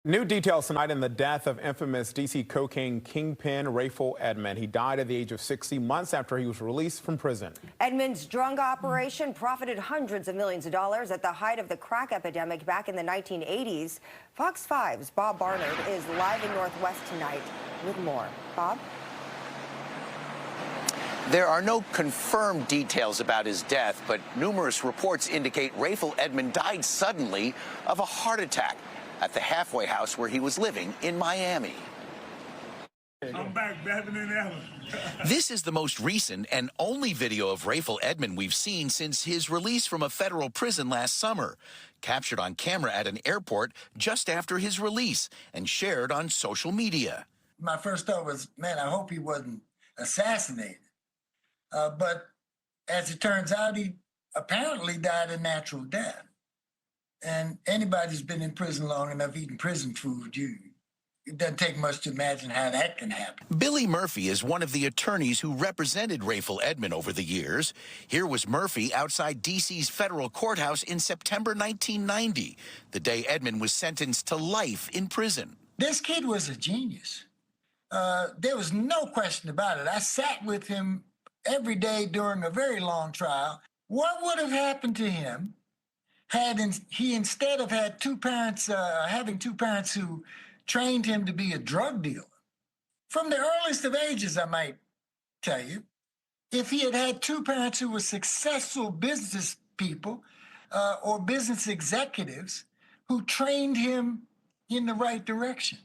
New details tonight in the death of infamous D.C. cocaine kingpin Rayful Edmond. He died at the age of 60 months after he was released from prison. Edmond's drug operation profited hundreds of millions of dollars at the height of the crack epidemic back in the 1980s. Fox 5's Bob Barnard is live in Northwest tonight with more. Bob? There are no confirmed details about his death, but numerous reports indicate Rayful Edmond died suddenly of a heart attack at the halfway house where he was living in Miami. I'm back better than ever. This is the most recent and only video of Rayful Edmond we've seen since his release from a federal prison last summer, captured on camera at an airport just after his release and shared on social media. My first thought was, man, I hope he wasn't assassinated. But as it turns out, he apparently died a natural death. And anybody who's been in prison long enough eating prison food, it doesn't take much to imagine how that can happen. Billy Murphy is one of the attorneys who represented Rayful Edmond over the years. Here was Murphy outside D.C.'s federal courthouse in September 1990, the day Edmond was sentenced to life in prison. This kid was a genius. There was no question about it. I sat with him every day during a very long trial. What would have happened to him had he instead of having two parents who trained him to be a drug dealer? From the earliest of ages, I might tell you, if he had had two parents who were successful business people or business executives who trained him in the right direction.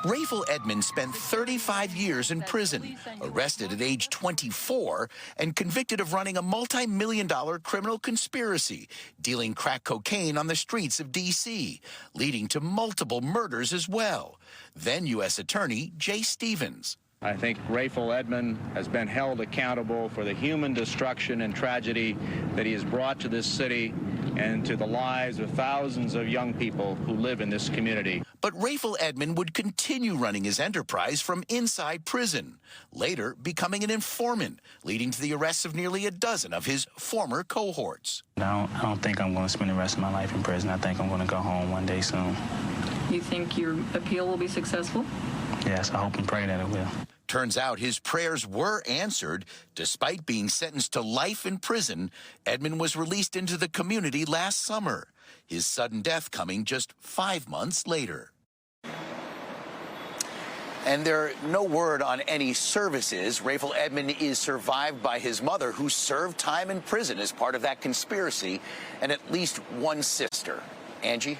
Rayful Edmond spent 35 years in prison, arrested at age 24, and convicted of running a multi-million-dollar criminal conspiracy, dealing crack cocaine on the streets of D.C., leading to multiple murders as well. Then U.S. Attorney Jay Stevens. I think Rayful Edmond has been held accountable for the human destruction and tragedy that he has brought to this city and to the lives of thousands of young people who live in this community. But Rayful Edmond would continue running his enterprise from inside prison, later becoming an informant, leading to the arrests of nearly a dozen of his former cohorts. I don't think I'm going to spend the rest of my life in prison. I think I'm going to go home one day soon. You think your appeal will be successful? Yes, I hope and pray that it will. Turns out his prayers were answered. Despite being sentenced to life in prison, Edmond was released into the community last summer, his sudden death coming just 5 months later. And there's no word on any services. Rayful Edmond is survived by his mother, who served time in prison as part of that conspiracy, and at least one sister. Angie?